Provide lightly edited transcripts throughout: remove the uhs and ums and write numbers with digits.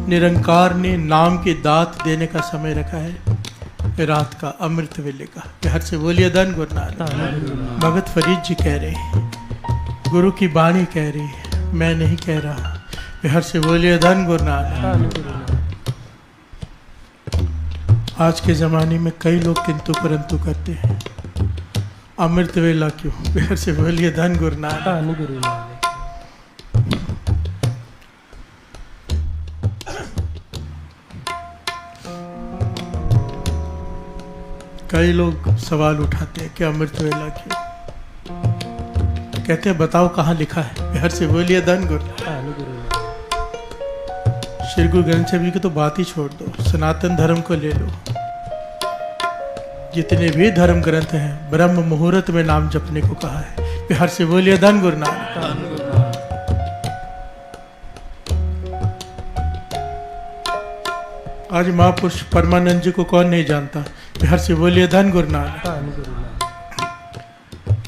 निरंकार ने नाम की दात देने का समय रखा है रात का, अमृत वेले का। बिहार से बोलिए धन गुरु नानक। भगत फरीद जी कह रहे हैं, गुरु की वाणी कह रही है, मैं नहीं कह रहा। बिहार से बोलिए धन गुरु नानक। आज के ज़माने में कई लोग किंतु परंतु करते हैं, अमृत वेला क्यों? बिहार से बोलिए धन गुरु नानक। कई लोग सवाल उठाते हैं कि अमृत वेला क्यों? कहते हैं बताओ कहाँ लिखा है? बिहार से बोलिए धन गुरु। श्री गुरु ग्रंथ साहिब जी की तो बात ही छोड़ दो, सनातन धर्म को ले लो। जितने भी धर्म ग्रंथ हैं, ब्रह्म मुहूर्त में नाम जपने को कहा है। बिहार से बोलिए धन गुरु नानक। आज महापुरुष परमानंद जी को कौन नहीं जानता? बिहार से बोलिए धन गुरु नानक।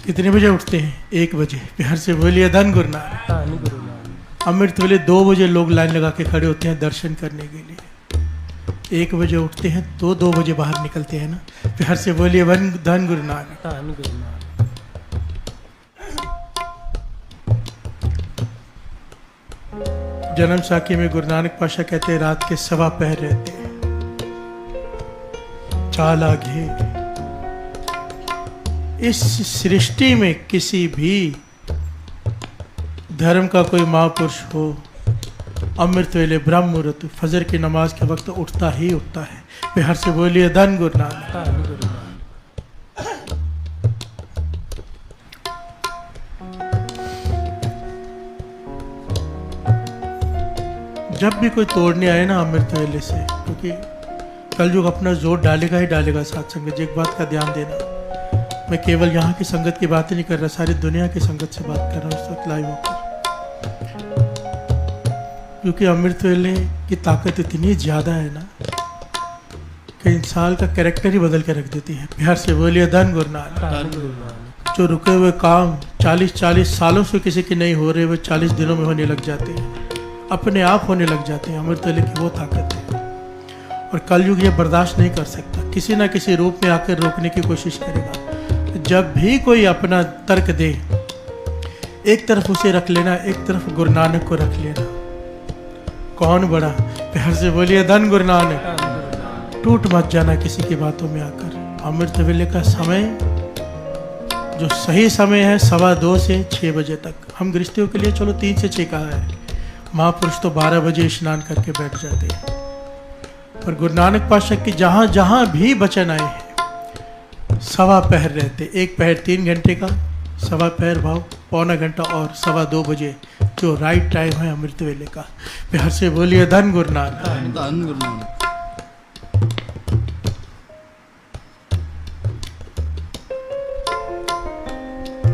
कितने बजे उठते हैं? 1 बजे। बिहार से बोलिए धन गुरु नानक। अमृत वेले 2 बजे लोग लाइन लगा के खड़े होते हैं दर्शन करने के लिए। 1 बजे उठते हैं तो 2 बजे बाहर निकलते हैं ना। बिहार से बोलिए धन गुरु नानक। जन्म साखी में गुरु नानक पाशा कहते हैं रात के 1.15 पहर रहते हैं, चाल आगे। इस सृष्टि में किसी भी धर्म का कोई महापुरुष हो, अमृत वेले ब्रह्म मुहूर्त फजर की नमाज के वक्त उठता ही उठता है। बिहार से बोलिए धन गुरु नानक। जब भी कोई तोड़ने आए ना अमृत वेले से, क्योंकि कलयुग अपना जोर डालेगा ही डालेगा साथ संगत। एक बात का ध्यान देना, मैं केवल यहाँ की संगत की बात ही नहीं कर रहा, सारी दुनिया की संगत से बात कर रहा हूँ इस वक्त लाइव होकर। क्योंकि अमृत वेले की ताकत इतनी ज़्यादा है ना कि इंसान का कैरेक्टर ही बदल के रख देती है। बिहार से बोलिए धन गुरु नानक। जो रुके हुए काम 40-40 सालों से किसी के नहीं हो रहे, वो 40 दिनों में होने लग जाते हैं, अपने आप होने लग जाते हैं। अमृत वेले की वो ताकत है। और कलयुग ये बर्दाश्त नहीं कर सकता, किसी ना किसी रूप में आकर रोकने की कोशिश करेगा। जब भी कोई अपना तर्क दे, एक तरफ उसे रख लेना, एक तरफ गुरु नानक को रख लेना। कौन बड़ा? प्यार से बोलिए धन गुरु नानक। टूट मत जाना किसी की बातों में आकर। अमृत वेले का समय जो सही समय है 2:15 से 6 बजे तक। हम गृहस्थियों के लिए चलो 3 से 6 कहा है, महापुरुष तो 12 बजे स्नान करके बैठ जाते हैं। पर गुरु नानक पातशाह की जहाँ जहाँ भी वचन आए हैं 1.15 पहर रहते। 1 पहर 3 घंटे का, 1.15 पहर भाव पौना घंटा, और 2:15 बजे जो राइट टाइम है अमृत वेले का। बिहार से बोलिए धन गुरु नानक। धन गुरु नानक।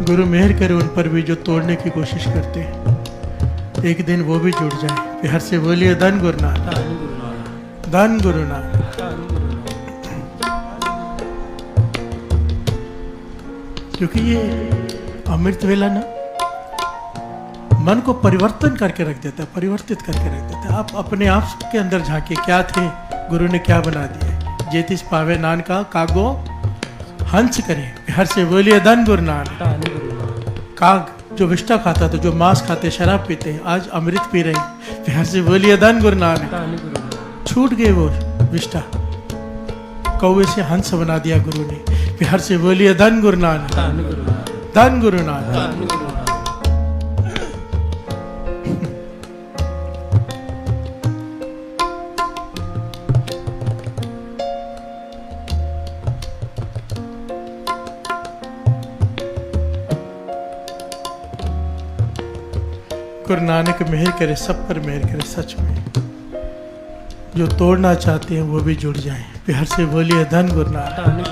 गुरु मेहर करे उन पर भी जो तोड़ने की कोशिश करते हैं, एक दिन वो भी जुड़ जाए। बिहार से बोलिए धन गुरु नानक। धन गुरु नानक। क्योंकि ये अमृत वेला ना मन को परिवर्तन करके रख देता है, परिवर्तित करके रख देता है। आप अपने आप के अंदर झांकिए, क्या थे, गुरु ने क्या बना दिया। जेतिस पावे नान का कागो हंस करे। बिहार से बोलिए धन गुरु नानक। काग जो विष्टा खाता था, जो मांस खाते, शराब पीते हैं, आज अमृत पी रहे हैं। बिहार से बोलिए धन गुरु नानक। छूट गए वो विष्टा, कौवे से हंस बना दिया गुरु ने। बिहार से बोलिए धन गुरु नानक। धन गुरु नानक। गुरु नानक मेहर करे, सब पर मेहर करे। सच में जो तोड़ना चाहते हैं वो भी जुड़ जाएं। बिहार से बोलिए धन गुरु नानक।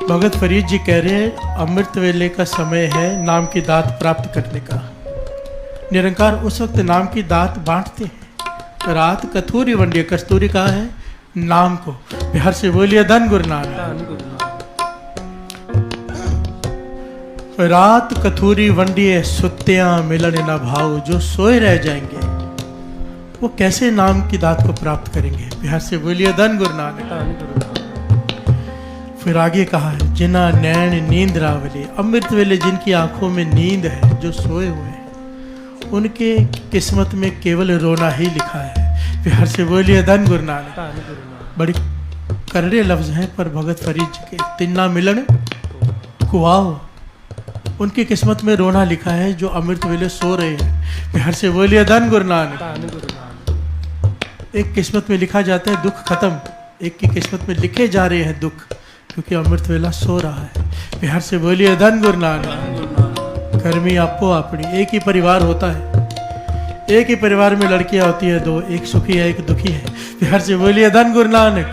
भगत फरीद जी कह रहे हैं अमृत वेले का समय है नाम की दात प्राप्त करने का। निरंकार उस वक्त नाम की दात बांटते हैं। रात कथूरी वंडिये, कस्तूरी कहा है नाम को। बिहार से बोलिए धन गुरु नानक। रात कथूरी वंडिये सुत्तियां मिलन न भाव, जो सोए रह जाएंगे वो कैसे नाम की दात को प्राप्त करेंगे? बिहार से बोलिए धन गुरु नानक। फिर आगे कहा है, जिना नैन नींद रावले, अमृत वेले जिनकी आंखों में नींद है, जो सोए हुए हैं, उनके किस्मत में केवल रोना ही लिखा है। बिहार से बोलिए धन गुरु नानक। बड़ी करड़े लफ्ज हैं पर भगत फरीद जी के, तिन्ना मिलन कुआओ, उनकी किस्मत में रोना लिखा है जो अमृत वेले सो रहे हैं। बिहार से बोलिए धन गुरु नानक। एक किस्मत में लिखा जाता है दुख खत्म, एक की किस्मत में लिखे जा रहे हैं दुख, क्योंकि अमृत वेला सो रहा है। बिहार से बोलिए धन गुरु नानक। कर्मी आपो अपनी, एक ही परिवार होता है, एक ही परिवार में लड़कियां होती है दो, एक सुखी है एक दुखी है। बिहार से बोलिए धन गुरु नानक।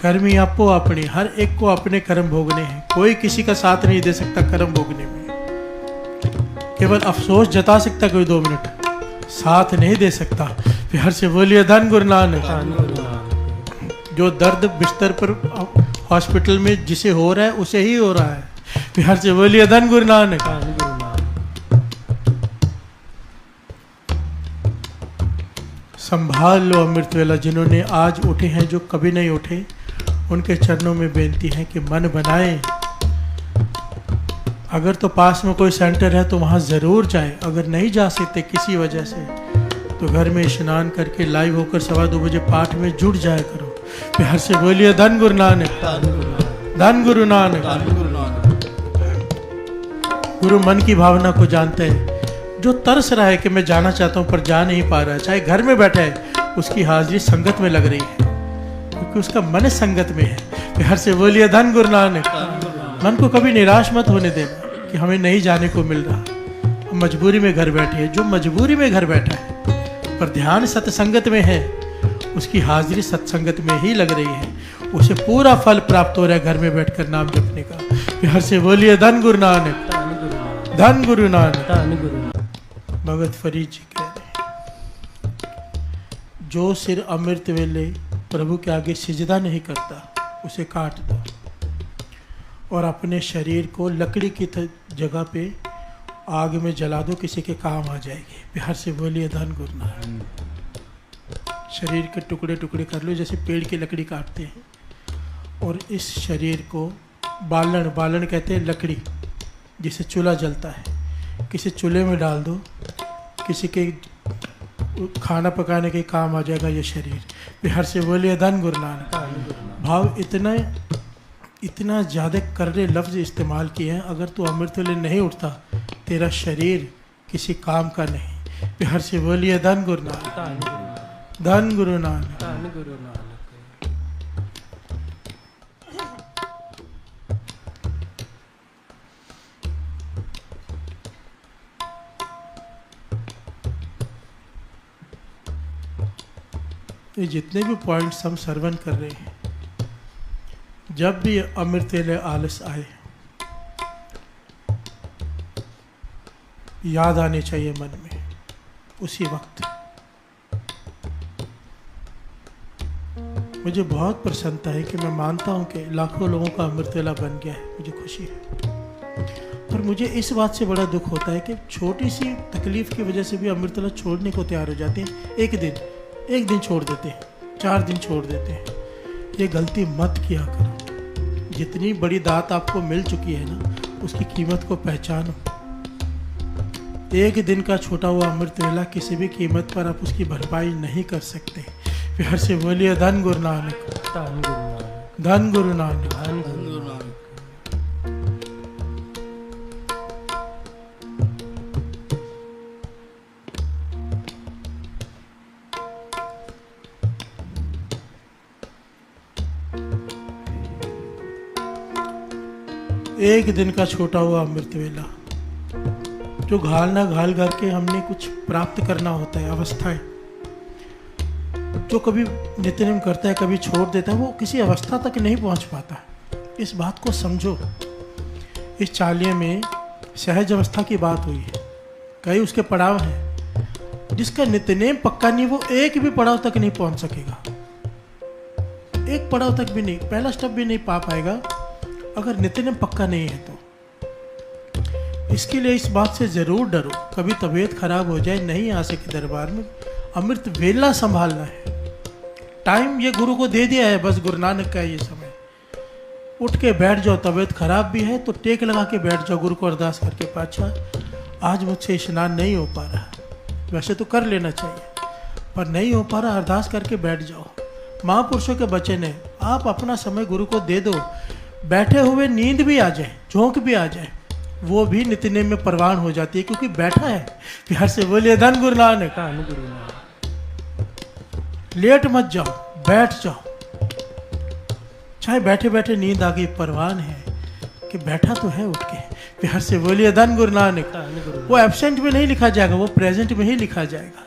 कर्मी आपो अपनी, हर एक को अपने कर्म भोगने हैं, कोई किसी का साथ नहीं दे सकता कर्म भोगने में, केवल अफसोस जता सकता कोई 2 मिनट, साथ नहीं दे सकता। बिहार से बोलिए धन गुरु नानक। जो दर्द बिस्तर पर हॉस्पिटल में जिसे हो रहा है उसे ही हो रहा है। बिहार से बोलिए धन गुरु नानक। संभाल लो अमृत वेला, जिन्होंने आज उठे हैं जो कभी नहीं उठे, उनके चरणों में बेनती है कि मन बनाए। अगर तो पास में कोई सेंटर है तो वहाँ ज़रूर जाए, अगर नहीं जा सकते किसी वजह से तो घर में स्नान करके लाइव होकर 2:15 बजे पाठ में जुड़ जाया करो। बिहार से बोलिए धन गुरु नानक। धन गुरु नानक। गुरु मन की भावना को जानते हैं, जो तरस रहा है कि मैं जाना चाहता हूँ पर जा नहीं पा रहा है, चाहे घर में बैठा है, उसकी हाजिरी संगत में लग रही है क्योंकि उसका मन संगत में है। बिहार से बोलिए धन गुरु नानक। मन को कभी निराश मत होने देना कि हमें नहीं जाने को मिल रहा, हम मजबूरी में घर बैठे हैं। जो मजबूरी में घर बैठा है पर ध्यान सत्संगत में है, उसकी हाजिरी सत्संगत में ही लग रही है, उसे पूरा फल प्राप्त हो रहा है घर में बैठकर नाम जपने का। बिहार से बोलिए धन गुरु नानक। धन गुरु नानक। भगत फरीद जी कह रहे हैं, जो सिर अमृत वेले प्रभु के आगे सिजदा नहीं करता उसे काट दो और अपने शरीर को लकड़ी की जगह पे आग में जला दो, किसी के काम आ जाएगी। बिहार से बोलिए धन गुरु नानक। शरीर के टुकड़े टुकड़े कर लो जैसे पेड़ की लकड़ी काटते हैं, और इस शरीर को बालन, बालन कहते हैं लकड़ी जिसे चूल्हा जलता है, किसी चूल्हे में डाल दो, किसी के खाना पकाने के काम आ जाएगा ये शरीर। बिहार से बोलिए धन गुरु नानक। भाव इतना ज़्यादा करड़े लफ्ज़ इस्तेमाल किए हैं, अगर तू अमृत वेले नहीं उठता तेरा शरीर किसी काम का नहीं। बिहार से बोलिए धन गुरु नानक। धन गुरु नानक। धन गुरु नानक। ये जितने भी पॉइंट्स हम श्रवण कर रहे हैं, जब भी अमृत वेले आलस आए याद आने चाहिए मन में उसी वक्त। मुझे बहुत प्रसन्नता है कि मैं मानता हूं कि लाखों लोगों का अमृत वेला बन गया है, मुझे खुशी है। पर मुझे इस बात से बड़ा दुख होता है कि छोटी सी तकलीफ की वजह से भी अमृत वेला छोड़ने को तैयार हो जाते हैं। एक दिन छोड़ देते हैं, 4 दिन छोड़ देते हैं। ये गलती मत किया करो। जितनी बड़ी दात आपको मिल चुकी है ना, उसकी कीमत को पहचानो। एक दिन का छोटा हुआ अमृत वेला किसी भी कीमत पर आप उसकी भरपाई नहीं कर सकते। प्यार से बोलिए धन गुरु नानक। धन गुरु नानक। धन गुरु नानक। धन गुरु नानक। एक दिन का छोटा हुआ अमृत वेला, जो घाल ना घाल करके हमने कुछ प्राप्त करना होता है, अवस्थाएं। जो कभी नित्यनेम करता है, कभी छोड़ देता है, वो किसी अवस्था तक नहीं पहुंच पाता। इस बात को समझो। इस चालिये में सहज अवस्था की बात हुई है, कई उसके पड़ाव हैं। जिसका नित्यनेम पक्का नहीं, वो एक भी पड़ाव तक नहीं पहुंच सकेगा। एक पड़ाव तक भी नहीं, पहला स्टेप भी नहीं पा पाएगा अगर नित्यनेम पक्का नहीं है तो। इसके लिए इस बात से ज़रूर डरो, कभी तबीयत खराब हो जाए नहीं आ सके दरबार में, अमृत वेला संभालना है। टाइम ये गुरु को दे दिया है, बस गुरु नानक का ये समय। उठ के बैठ जाओ, तबीयत खराब भी है तो टेक लगा के बैठ जाओ, गुरु को अरदास करके, पातशाह आज मुझसे स्नान नहीं हो पा रहा, वैसे तो कर लेना चाहिए पर नहीं हो पा रहा, अरदास करके बैठ जाओ। महापुरुषों के वचन है, आप अपना समय गुरु को दे दो, बैठे हुए नींद भी आ जाए, झोंक भी आ जाए, वो भी नितने में परवान हो जाती है, क्योंकि बैठा है। प्यार से बोलिए धन गुरु नानक। लेट मत जाओ, बैठ जाओ, चाहे बैठे बैठे नींद आ गई, परवान है कि बैठा तो है उठ के। प्यार से बोलिए धन गुरु नानक। वो एब्सेंट में नहीं लिखा जाएगा, वो प्रेजेंट में ही लिखा जाएगा।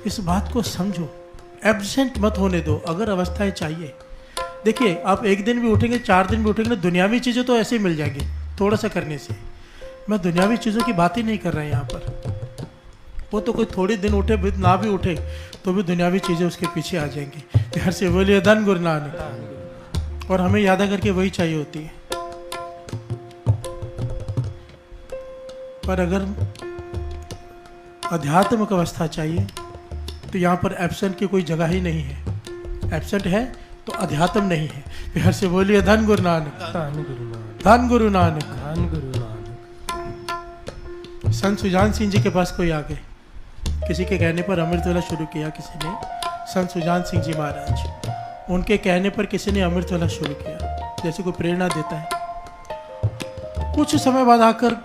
इस बात को समझो, एब्सेंट मत होने दो अगर अवस्थाएं चाहिए। देखिए, आप एक दिन भी उठेंगे, 4 दिन भी उठेंगे ना, दुनियावी चीज़ें तो ऐसे ही मिल जाएंगी थोड़ा सा करने से। मैं दुनियावी चीज़ों की बात ही नहीं कर रहा यहाँ पर। वो तो कोई थोड़े दिन उठे भी ना भी उठे तो भी दुनियावी चीज़ें उसके पीछे आ जाएंगी। प्यार से बोलिए धन गुरु नानक। और हमें याद करके वही चाहिए होती है। पर अगर आध्यात्मिक अवस्था चाहिए तो यहाँ पर एब्सेंट की कोई जगह ही नहीं है। एब्सेंट है तो अध्यात्म नहीं है। प्यार से बोलिए धन गुरु नानक। धन गुरु नानक। संत सुजान सिंह जी के पास कोई आ गए, किसी के कहने पर अमृत वेला शुरू किया किसी ने, संत सुजान सिंह जी महाराज। उनके कहने पर किसी ने अमृत वेला शुरू किया, जैसे कोई प्रेरणा देता है। कुछ समय बाद आकर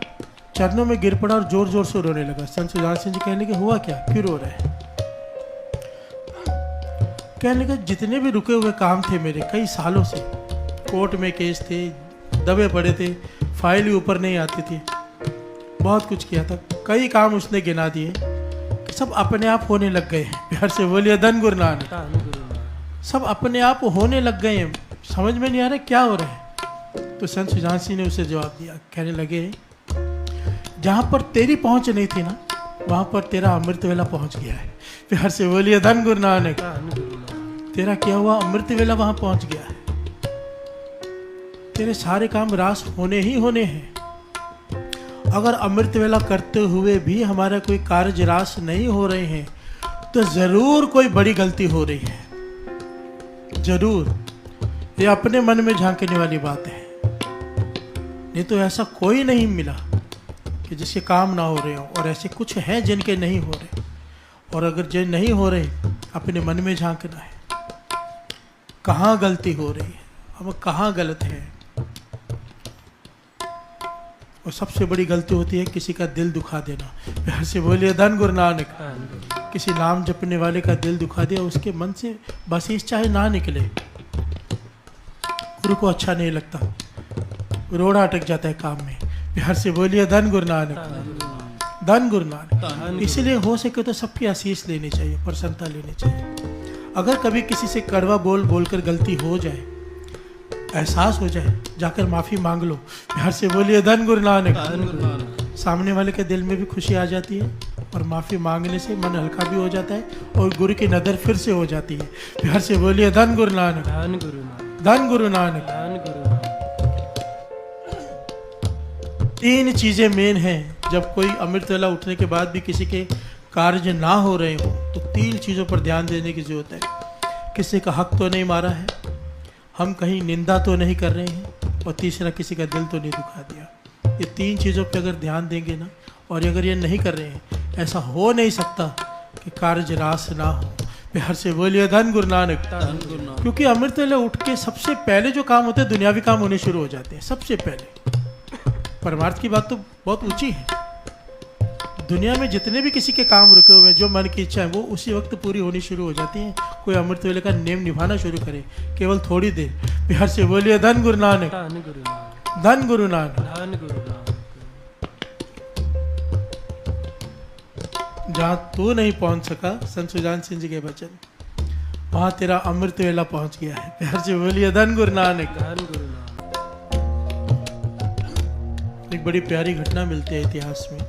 चरणों में गिर पड़ा और जोर जोर से रोने लगा। संत सुजान सिंह जी कहने के हुआ क्या, क्यों रो रहे हैं? कहने लगा जितने भी रुके हुए काम थे मेरे कई सालों से, कोर्ट में केस थे, दबे पड़े थे, फाइल ही ऊपर नहीं आती थी, बहुत कुछ किया था, कई काम उसने गिना दिए, सब अपने आप होने लग गए हैं। प्यार से बोलिए धन गुरु नानक। सब अपने आप होने लग गए हैं, समझ में नहीं आ रहा क्या हो रहा है। तो संत सुजान सिंह ने उसे जवाब दिया, कहने लगे जहाँ पर तेरी पहुँच नहीं थी ना, वहाँ पर तेरा अमृत वेला पहुँच गया है। प्यार से बोलिए धन गुरु नानक। तेरा क्या हुआ, अमृत वेला वहाँ पहुँच गया है। तेरे सारे काम रास होने ही होने हैं। अगर अमृत वेला करते हुए भी हमारा कोई कार्य रास नहीं हो रहे हैं तो जरूर कोई बड़ी गलती हो रही है, जरूर। ये अपने मन में झांकने वाली बात है। नहीं तो ऐसा कोई नहीं मिला कि जिसके काम ना हो रहे हो, और ऐसे कुछ हैं जिनके नहीं हो रहे। और अगर जिन नहीं हो रहे, अपने मन में झांकना है, कहाँ गलती हो रही है, हम कहाँ गलत है। और सबसे बड़ी गलती होती है किसी का दिल दुखा देना। प्यार से बोलिए धन गुरु नानक। किसी नाम जपने वाले का दिल दुखा दिया, उसके मन से बसीस चाहे ना निकले, गुरु को अच्छा नहीं लगता, रोड़ा अटक जाता है काम में। प्यार से बोलिए धन गुरु नानक। धन गुरु नानक। इसलिए हो सके तो सबकी आशीष लेनी चाहिए, प्रसन्नता लेनी चाहिए। अगर कभी किसी से कड़वा बोलकर गलती हो जाए, एहसास हो जाए, जाकर माफी मांग लो। प्यार से बोलिए धन गुरु नानक। सामने वाले के दिल में भी खुशी आ जाती है और माफी मांगने से मन हल्का भी हो जाता है और गुरु की नजर फिर से हो जाती है। प्यार से बोलिए धन गुरु नानक। धन गुरु नानक। 3 चीजें मेन हैं। जब कोई अमृत वेला उठने के बाद भी किसी के कार्य ना हो रहे हो तो 3 चीजों पर ध्यान देने की जरूरत है। किसी का हक तो नहीं मारा है, हम कहीं निंदा तो नहीं कर रहे हैं, और तीसरा किसी का दिल तो नहीं दुखा दिया। ये 3 चीज़ों पे अगर ध्यान देंगे ना, और अगर ये नहीं कर रहे हैं, ऐसा हो नहीं सकता कि कार्य रास ना हो। प्यार से बोलिए धन गुरु नानक। क्योंकि अमृत वेला उठ के सबसे पहले जो काम होते हैं, दुनियावी काम होने शुरू हो जाते हैं सबसे पहले। परमार्थ की बात तो बहुत ऊंची है। दुनिया में जितने भी किसी के काम रुके हुए हैं, जो मन की इच्छा है, वो उसी वक्त पूरी होनी शुरू हो जाती हैं। कोई अमृत वेले का नेम निभाना शुरू करे, केवल थोड़ी देर। प्यार से बोलिए धन गुरु नानक। धन गुरु नानक। जहाँ तू नहीं पहुंच सका, संत सुजान सिंह जी के वचन, वहां तेरा अमृत वेला पहुंच गया है। प्यार से बोलिए धन गुरु नानक। एक बड़ी प्यारी घटना मिलती है इतिहास में।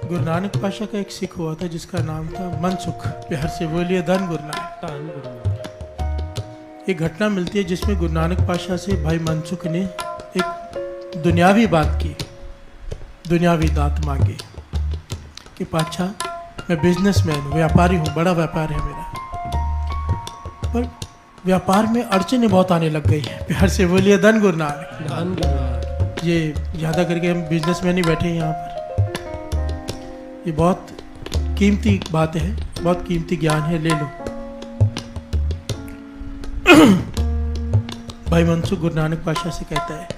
गुरु नानक पाशा का एक सिख हुआ था जिसका नाम था मनसुख। प्यार से बोलिए धन गुरु नानक। एक घटना मिलती है जिसमें गुरु नानक पाशा से भाई मनसुख ने एक दुनियावी बात की, दुनियावी दात मांगे कि पातशाह मैं बिजनेसमैन हूँ, व्यापारी हूँ, बड़ा व्यापार है मेरा, पर व्यापार में अड़चनें बहुत आने लग गई हैं। प्यार से बोलिए धन गुरु नानक। धन गुरु नानक। ये ज़्यादा करके हम बिजनेसमैन ही बैठे हैं यहाँ पर। ये बहुत कीमती बात है, बहुत कीमती ज्ञान है, ले लो। भाई मनसुख गुरु नानक पातशाह से कहता है,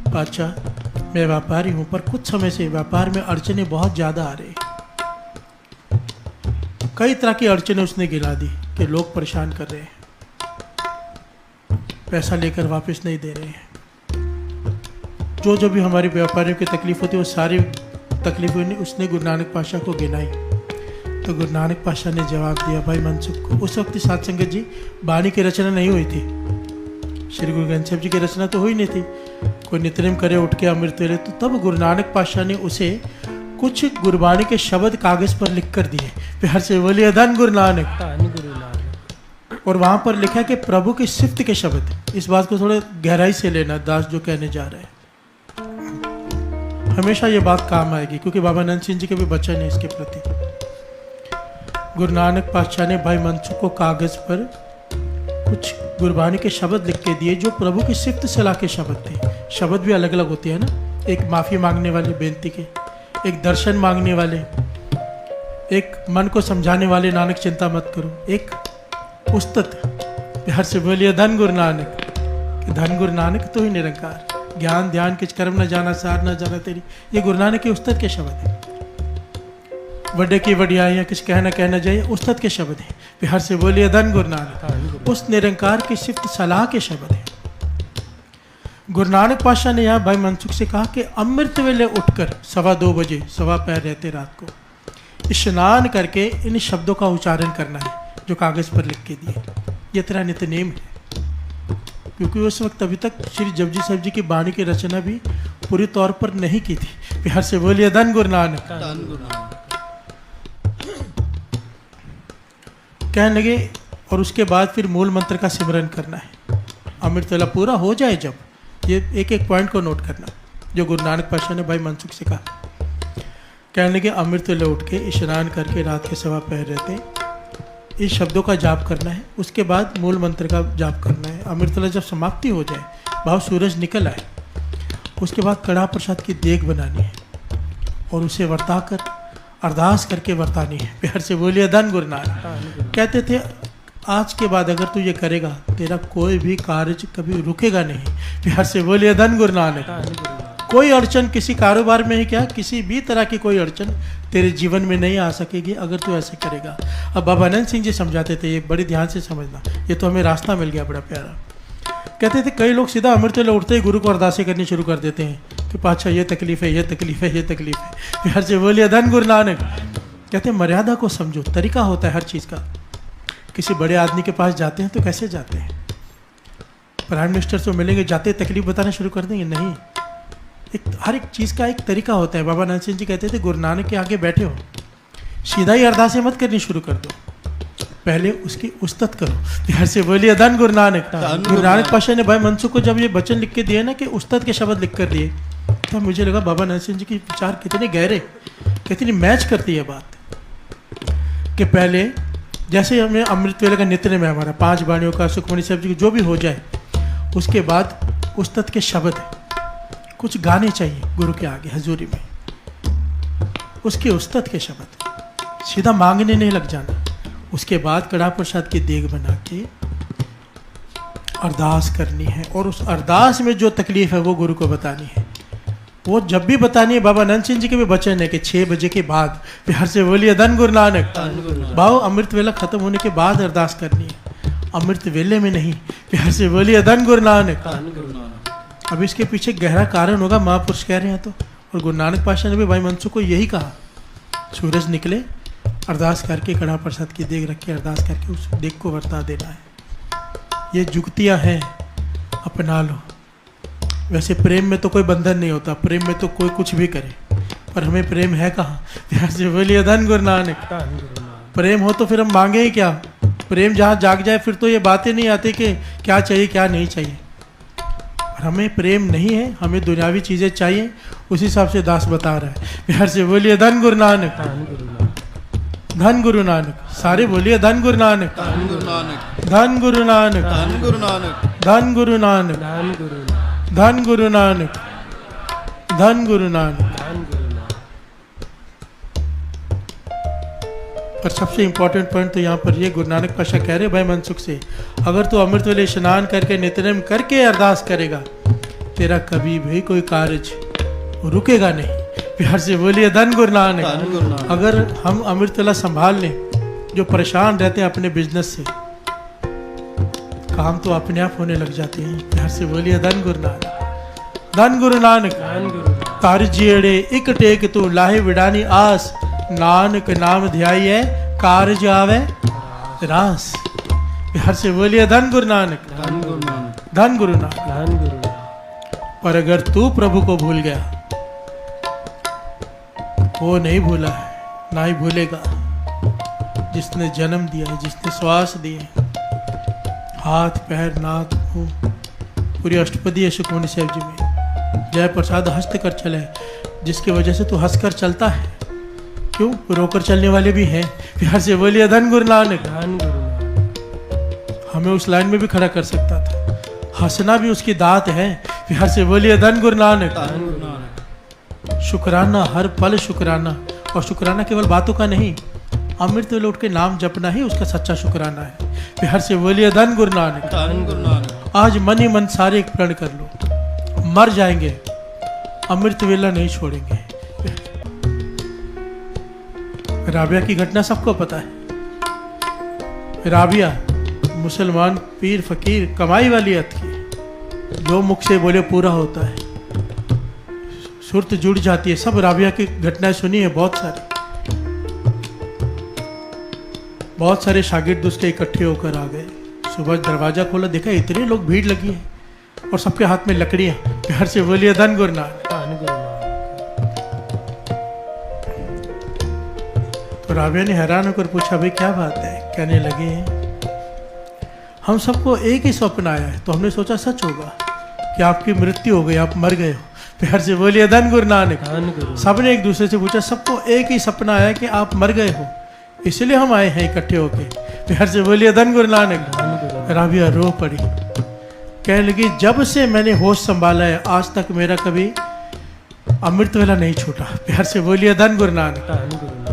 पातशाह मैं व्यापारी हूँ, पर कुछ समय से व्यापार में अड़चनें बहुत ज़्यादा आ रही। कई तरह की अड़चनें उसने गिना दी कि लोग परेशान कर रहे हैं, पैसा लेकर वापस नहीं दे रहे हैं, जो भी हमारे व्यापारियों की तकलीफ होती है वो सारी तकलीफें उसने गुरु नानक पातशाह को गिनाई। तो गुरु नानक पातशाह ने जवाब दिया भाई मनसुख को। उस वक्त साध संगत जी वाणी की रचना नहीं हुई थी, श्री गुरु ग्रंथ साहिब जी की रचना तो हुई नहीं थी, कोई नित्यनेम करे उठ के अमृत वेले। तो तब गुरु नानक पातशाह ने उसे कुछ गुरबाणी के शब्द कागज पर लिख कर दिए। प्यार से बोलिए धन गुरु नानक। धन गुरु नानक। और वहां पर लिखा है कि प्रभु की सिफ्त के शब्द। इस बात को थोड़ा गहराई से लेना, दास जो कहने जा रहे हैं हमेशा ये बात काम आएगी, क्योंकि बाबा नंद सिंह जी के भी वचन है इसके प्रति। गुरु नानक पातशाह ने भाई मनसुख को कागज पर कुछ गुरबाणी के शब्द लिख के दिए, जो प्रभु की सिफ्त सलाह के शब्द थे। शब्द भी अलग अलग होते हैं ना, एक माफी मांगने वाले बेनती के, एक दर्शन मांगने वाले, एक मन को समझाने वाले नानक चिंता मत करो, एक उस्तत। प्यार से बोलिए धन गुरु नानक। कि धन गुरु नानक तो ही निरंकार, ज्ञान ध्यान किस कर्म न जाना, सार न जाना तेरी, ये गुरु नानक के उस्तत के शब्द है। वड्डे की वडियाइयाँ किस कहना कहना जाए, उस्तत के शब्द है। प्यार से बोलिए धन गुरु नानक। उस निरंकार की सिफ्त सलाह के शब्द है। गुरु नानक पातशाह ने यहाँ भाई मनसुख से कहा कि अमृत वेले उठकर 2:15 बजे, सवा पैर रहते रात को स्नान करके इन शब्दों का उच्चारण करना है जो कागज पर लिख के दिए। ये तेरा नित्य नेम है, क्योंकि उस वक्त अभी तक श्री जपजी साहिब जी की वाणी की रचना भी पूरी तौर पर नहीं की थी। प्यार से बोलिए धन गुरु नानक। धन गुरु नानक। कहने लगे, और उसके बाद फिर मूल मंत्र का सिमरन करना है। अमृत वेला पूरा हो जाए जब, ये एक एक पॉइंट को नोट करना जो गुरु नानक पातशाह ने भाई मनसुख से कहा। कहने लगे अमृत वेले उठ के स्नान करके रात के 2:15 रहते इस शब्दों का जाप करना है। उसके बाद मूल मंत्र का जाप करना है। अमृत वेला जब समाप्ति हो जाए, भाव सूरज निकल आए, उसके बाद कड़ा प्रसाद की देग बनानी है और उसे वर्ता कर अरदास करके वर्तानी है। प्यार से बोलिए धन गुरु नानक। कहते थे आज के बाद अगर तू ये करेगा तेरा कोई भी कार्य कभी रुकेगा नहीं। प्यार से बोलिए धन गुरु नानक। कोई अड़चन किसी कारोबार में ही क्या, किसी भी तरह की कोई अड़चन तेरे जीवन में नहीं आ सकेगी अगर तू ऐसे करेगा। अब बाबा अनंत सिंह जी समझाते थे, ये बड़ी ध्यान से समझना, ये तो हमें रास्ता मिल गया बड़ा प्यारा। कहते थे कई लोग सीधा अमृत वेले उठते ही गुरु को अरदासें करनी शुरू कर देते हैं कि पातशाह ये तकलीफ है, ये तकलीफ है, ये तकलीफ है। प्यार से बोलिए धन गुरु नानक। कहते मर्यादा को समझो, तरीका होता है हर चीज़ का। किसी बड़े आदमी के पास जाते हैं तो कैसे जाते हैं, प्राइम मिनिस्टर से मिलेंगे, जाते तकलीफ बताना शुरू कर देंगे? नहीं, हर एक चीज़ का एक तरीका होता है। बाबा नानक सिंह जी कहते थे गुरु नानक के आगे बैठे हो, सीधा ही अरदासें मत करनी शुरू कर दो, पहले उसकी उस्तत करो। प्यार से बोलिए धन गुरु नानक। गुरु नानक पातशाह ने भाई मनसुख को जब ये वचन लिख के दिए ना कि उस्तत के शब्द लिख कर दिए, तो मुझे लगा बाबा नानक सिंह जी की विचार कितने गहरे, कितनी मैच करती है बात। कि पहले जैसे हमें अमृत वेले का नित्य में हमारा 5 वाणियों का, सुखमणि साहब जी जो भी हो जाए, उसके बाद उस्तत के शब्द कुछ गाने चाहिए गुरु के आगे हजूरी में, उसके उस्तत के शब्द, सीधा मांगने नहीं लग जाना। उसके बाद कड़ा प्रसाद की देग बना के अरदास करनी है और उस अरदास में जो तकलीफ है वो गुरु को बतानी है। वो जब भी बतानी है, बाबा अनंत सिंह जी के भी वचन है कि 6 बजे के बाद। प्यार से बोलिए धन गुरु नानक। भाव अमृत वेला खत्म होने के बाद अरदास करनी है, अमृत वेले में नहीं। प्यार से बोलिए धन गुरु नानक। अब इसके पीछे गहरा कारण होगा, महापुरुष कह रहे हैं तो। और गुरु नानक पातशाह ने भी भाई मनसुख को यही कहा, सूरज निकले अरदास करके कड़ा प्रसाद की देग रख के अरदास करके उस देग को वर्ता देना है। ये जुगतियाँ हैं, अपना लो। वैसे प्रेम में तो कोई बंधन नहीं होता, प्रेम में तो कोई कुछ भी करे, पर हमें प्रेम है कहाँ? प्यार से बोलिए धन गुरु नानक। प्रेम हो तो फिर हम मांगे ही क्या? प्रेम जहाँ जाग जाए फिर तो ये बातें नहीं आती कि क्या चाहिए क्या नहीं चाहिए। और हमें प्रेम नहीं है, हमें दुनियावी चीज़ें चाहिए, उस हिसाब से दास बता रहा है। प्यार से बोलिए धन गुरु नानक, धन गुरु नानक, धन गुरु नानक। सारे बोलिए धन गुरु नानक, धन गुरु नानक, धन गुरु नानक, धन गुरु नानक, धन गुरु नानक, धन गुरु नानक, धन गुरु नानक, धन गुरु नानक। धन गुरु नानक। पर सबसे इंपॉर्टेंट पॉइंट तो यहाँ पर ये गुरु नानक पाशा कह रहे भाई मनसुख से, अगर तू अमृत वेले स्नान करके नित्यनेम करके अरदास करेगा, तेरा कभी भी कोई कार्य रुकेगा नहीं। प्यार से बोलिए धन गुरु नानक। धन गुरु नानक। अगर हम अमृत वेला संभाल लें, जो परेशान रहते हैं अपने बिजनेस से, काम तो अपने आप होने लग जाते हैं। प्यार से बोलिए धन गुरु नानक, धन गुरु नानक। धन गुरु नानक। तार जेड़े इक टेक तू लाहे विडानी आस, नानक नाम ध्याइए कारज आवे रास। प्यार से बोलिए धन गुरु नानक, धन गुरु नानक, धन गुरु नानक। धन गुरु नानक। पर अगर तू प्रभु को भूल गया, वो नहीं भूला है, ना ही भूलेगा। जिसने जन्म दिया है, जिसने श्वास दिए, हाथ पैर नाक मुंह, पूरी अष्टपदी है सुखमनी साहब जी में, जय प्रसाद हंसते कर चले, जिसकी वजह से तू हंस कर चलता है। क्यों? रोकर चलने वाले भी हैं। प्यार से बोलिए धन गुरु नानक। धन गुरु नानक। हमें उस लाइन में भी खड़ा कर सकता था, हंसना भी उसकी दात है। प्यार से बोलिए धन गुरु नानक। धन गुरु नानक। शुक्राना, हर पल शुक्राना। और शुक्राना केवल बातों का नहीं, अमृत वेले उठ के नाम जपना ही उसका सच्चा शुक्राना है। प्यार से बोलिए धन गुरु नानक। धन गुरु नानक। आज मन ही मन सारे एक प्रण कर लो, मर जाएंगे अमृत वेला नहीं छोड़ेंगे। राबिया की घटना सबको पता है। राबिया मुसलमान पीर फकीर कमाई वाली अत की, जो मुख से बोले पूरा होता है, सुरत जुड़ जाती है। सब राबिया की घटनाएं सुनी है, बहुत सारे शागिर्द उसके इकट्ठे होकर आ गए। सुबह दरवाजा खोला, देखा इतने लोग, भीड़ लगी है और सबके हाथ में लकड़ियां। प्यार से बोलिए धन गुरु नानक। धन गुरु नानक। तो राबिया ने हैरान होकर पूछा, भाई क्या बात है? कहने लगे, हम सबको एक ही स्वप्न आया है, तो हमने सोचा सच होगा कि आपकी मृत्यु हो गई, आप मर गए हो। प्यार से बोलिए धन गुरु नानक। धन गुरु। सबने एक दूसरे से पूछा, सबको एक ही सपना आया कि आप मर गए हो, इसलिए हम आए हैं इकट्ठे होके। प्यार से बोलिए धन गुरु नानक। धन गुरु। राबिया रो पड़ी, कहने लगी, जब से मैंने होश संभाला है, आज तक मेरा कभी अमृत वेला नहीं छूटा। प्यार से बोलिए धन गुरु नानक। धन गुरु नानक।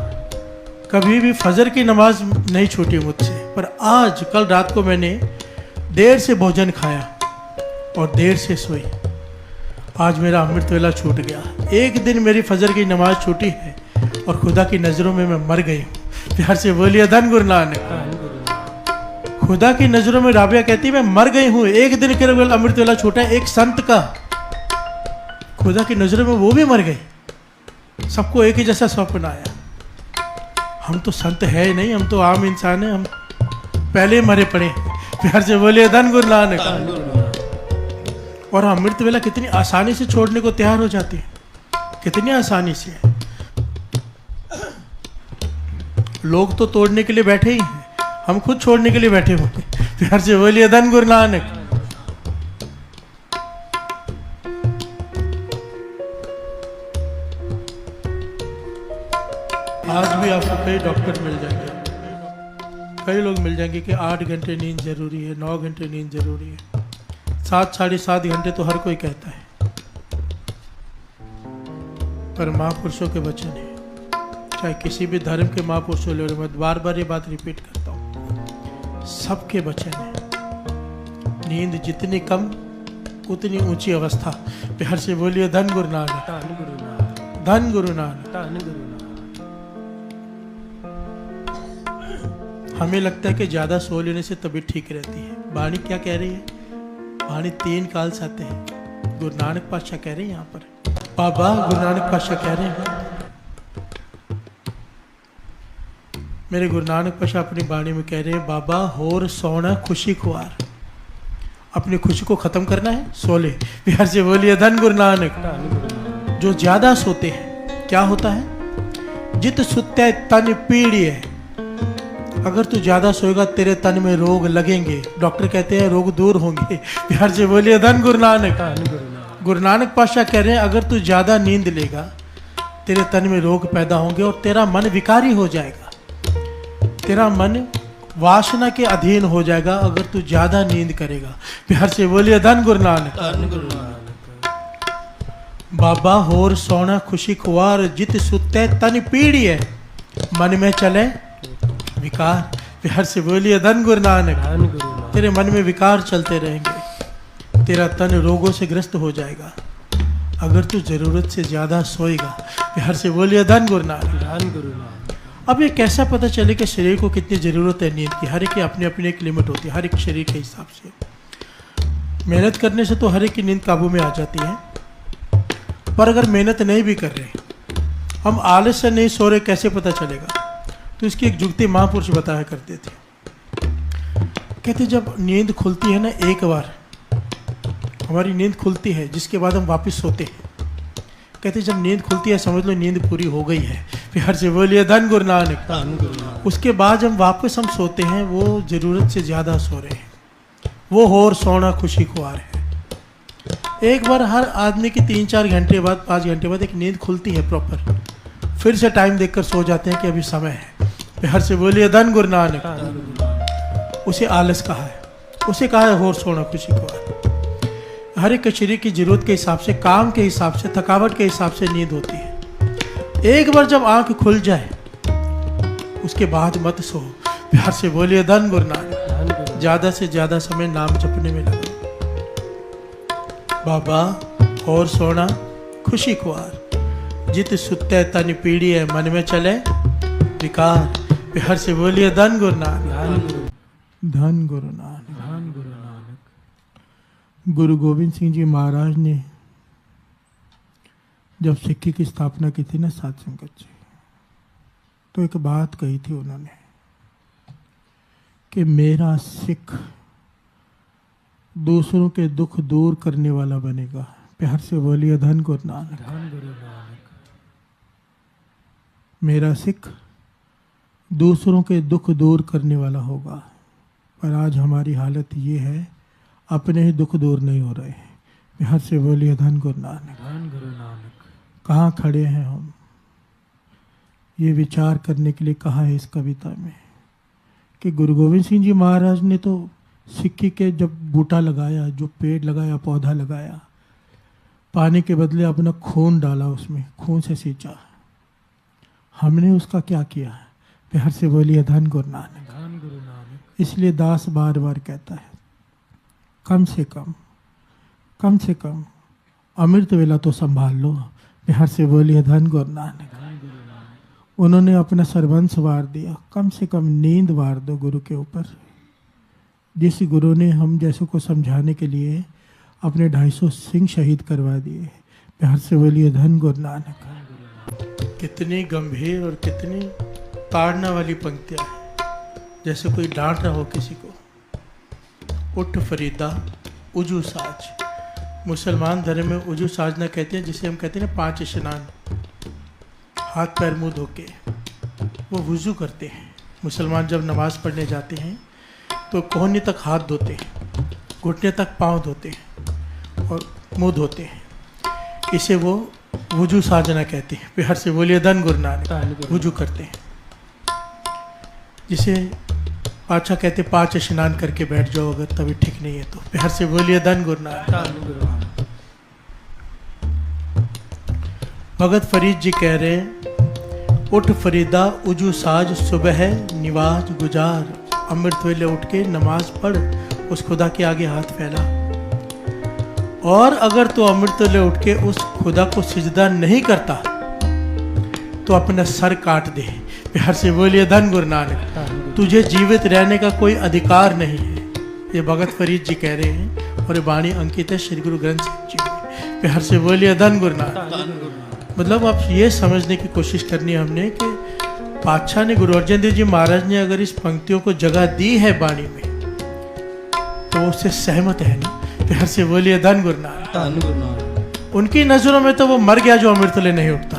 कभी भी फजर की नमाज नहीं छूटी मुझसे, पर आज कल रात को मैंने देर से भोजन खाया और देर से सोई, आज मेरा अमृत वेला छूट गया। एक दिन मेरी फजर की नमाज छूटी है और खुदा की नज़रों में मैं मर गई हूँ। प्यार से बोलिए धन गुरु नानक। धन गुरु नानक। खुदा की नज़रों में राबिया कहती है, मैं मर गई हूँ, एक दिन केवल अमृत वेला छूटा है। एक संत का खुदा की नज़रों में वो भी मर गए। सबको एक ही जैसा स्वप्न आया। हम तो संत है ही नहीं, हम तो आम इंसान हैं, हम पहले मरे पड़े। प्यार से बोलिए धन गुरु नानक। धन गुरु नानक। और अमृत वेला कितनी आसानी से छोड़ने को तैयार हो जाती है, कितनी आसानी से। लोग तो तोड़ने के लिए बैठे ही हैं, हम खुद छोड़ने के लिए बैठे हुए। प्यार से बोलिए धन गुरु नानक। आज भी आपको कई डॉक्टर मिल जाएंगे, कई लोग मिल जाएंगे कि 8 घंटे नींद जरूरी है, 9 घंटे नींद जरूरी है, 7 साढ़े 7 घंटे तो हर कोई कहता है। पर महापुरुषों के वचन है, चाहे किसी भी धर्म के महापुरुषों ले, मैं बार बार ये बात रिपीट करता हूँ, सबके वचन है, नींद जितनी कम उतनी ऊंची अवस्था। प्यार से बोलिए धन गुरु नानक। धन गुरु नानक। धन गुरु नानक। धन गुरु नानक। हमें लगता है कि ज़्यादा सो लेने से तबीयत ठीक रहती है। वाणी क्या कह रही है? वाणी 3 काल से आते हैं। गुरु नानक पातशाह कह रहे हैं यहाँ पर, बाबा गुरु नानक पातशाह कह रहे हैं, मेरे गुरु नानक पातशाह अपनी वाणी में कह रहे हैं, बाबा होर सोना खुशी खुआर, अपनी खुशी को खत्म करना है, सो ले। प्यार से बोलिए धन गुरु नानक। धन गुरु नानक। जो ज्यादा सोते हैं क्या होता है? जित सुत्ते तन पीड़िए, अगर तू ज्यादा सोएगा तेरे तन में रोग लगेंगे, डॉक्टर कहते हैं रोग दूर होंगे। प्यार से बोलिए धन गुरु नानक। धन गुरु नानक। गुरु नानक पातशाह कह रहे हैं अगर तू ज्यादा नींद लेगा तेरे तन में रोग पैदा होंगे और तेरा मन विकारी हो जाएगा, तेरा मन वासना के अधीन हो जाएगा अगर तू ज्यादा नींद करेगा। प्यार से बोलिए धन गुरु नानक। धन गुरु नानक। बाबा होर सोना खुशी खुआर जित सुते तन पीड़ी है, मन में चले विकार। प्यार से बोलिए धन गुरु नानक। धन गुरु नानक। तेरे मन में विकार चलते रहेंगे, तेरा तन रोगों से ग्रस्त हो जाएगा अगर तू जरूरत से ज्यादा सोएगा। प्यार से बोलिए धन गुरु नानक। धन गुरु नानक। अब ये कैसा पता चले कि शरीर को कितनी जरूरत है नींद की? हर एक की अपनी अपनी एक लिमिट होती है, हर एक शरीर के हिसाब से। मेहनत करने से तो हर एक की नींद काबू में आ जाती है, पर अगर मेहनत नहीं भी कर रहे, हम आलस से नहीं सो रहे, कैसे पता चलेगा? तो इसकी एक जुगती महापुरुष बताया करते थे, कहते जब नींद खुलती है ना, एक बार हमारी नींद खुलती है जिसके बाद हम वापस सोते हैं, कहते जब नींद खुलती है समझ लो नींद पूरी हो गई है। प्यार से बोलिए धन गुरु नानक। धन गुरु नानक। उसके बाद जब वापस हम सोते हैं वो जरूरत से ज़्यादा सो रहे हैं, वो होर सोना खुशी खुआर है। एक बार हर आदमी की 3-4 घंटे बाद 5 घंटे बाद एक नींद खुलती है प्रॉपर, फिर से टाइम देखकर सो जाते हैं कि अभी समय है। प्यार से बोलिए धन गुरु नानक। धन गुरु नानक। उसे आलस कहा है, उसे कहा है होर सोना खुशी खुआर। हर एक शरीर की जरूरत के हिसाब से, काम के हिसाब से, थकावट के हिसाब से नींद होती है। एक बार जब आंख खुल जाए उसके बाद मत सो। प्यार से बोलिए धन गुरु नानक। धन गुरु नानक। ज्यादा से ज्यादा समय नाम जपने में लगे। बाबा और सोना खुशी खुआर जित सुते तन पीड़ी है, मन में चले विकार। प्यार से बोलिए धन गुरु नानक। धन गुरु। धन गुरु नानक। धन गुरु नानक। गुरु गोविंद सिंह जी महाराज ने जब सिक्की की स्थापना की थी ना सात संगत जी, तो एक बात कही थी उन्होंने कि मेरा सिख दूसरों के दुख दूर करने वाला बनेगा। प्यार से बोलिए धन गुरु नानक। धन गुरु नानक। मेरा सिख दूसरों के दुख दूर करने वाला होगा। पर आज हमारी हालत ये है, अपने ही दुख दूर नहीं हो रहे हैं। प्यार से बोलिए धन गुरु नानक। धन गुरु नानक। कहाँ खड़े हैं हम? ये विचार करने के लिए कहा है इस कविता में कि गुरु गोविंद सिंह जी महाराज ने तो सिक्की के जब बूटा लगाया, जो पेड़ लगाया, पौधा लगाया, पानी के बदले अपना खून डाला, उसमें खून से सींचा। हमने उसका क्या किया? प्यार से बोलिए धन गुरु नानक। धन गुरु नानक। इसलिए दास बार बार कहता है कम से कम अमृत वेला तो संभाल लो। प्यार से बोलिए धन गुरु नानक। धन गुरु नानक। उन्होंने अपना सर्वंस वार दिया, कम से कम नींद वार दो गुरु के ऊपर। जिस गुरु ने हम जैसों को समझाने के लिए अपने 250 सिंह शहीद करवा दिए। प्यार से बोलिए धन गुरु नानक। कितनी गंभीर और कितनी ताड़ना वाली पंक्तियां हैं, जैसे कोई डांट रहा हो किसी को। उठ फरीदा उजू साज। मुसलमान धर्म में उजू साजना कहते हैं, जिसे हम कहते हैं ना 5 स्नान, हाथ पैर मुंह धो के वो वुजू करते हैं। मुसलमान जब नमाज पढ़ने जाते हैं तो कोहनी तक हाथ धोते हैं, घुटने तक पाँव धोते हैं और मुंह धोते हैं। इसे वो वुजू साजना कहते हैं। प्यार से बोलिए धन गुरु नानक। वुजू करते हैं, जिसे पाचा कहते 5 स्नान करके बैठ जाओ अगर तभी ठीक नहीं है तो। प्यार से बोलिए धन गुरु नानक। धन गुरु नानक। भगत फरीद जी कह रहे हैं, उठ फरीदा उजू साज सुबह निवाज गुजार। अमृत वेले उठ के नमाज पढ़, उस खुदा के आगे हाथ फैला। और अगर तू अमृत वेले उठ के उस खुदा को सिजदा नहीं करता तो अपना सर काट दे। प्यार से बोलिए धन गुरु नानक। तुझे जीवित रहने का कोई अधिकार नहीं है। ये भगत फरीद जी कह रहे हैं और ये वाणी अंकित है श्री गुरु ग्रंथ साहिब जी में। प्यार से बोलिए धन गुरु नानक। मतलब आप ये समझने की कोशिश करनी है हमने कि पातशाह ने, गुरु अर्जन देव जी महाराज ने अगर इस पंक्तियों को जगह दी है वाणी में तो उससे सहमत है ना। प्यार से बोलिए धन गुरु नानक। धन गुरु नानक। उनकी नजरों में तो वो मर गया जो अमृत ले नहीं उठता।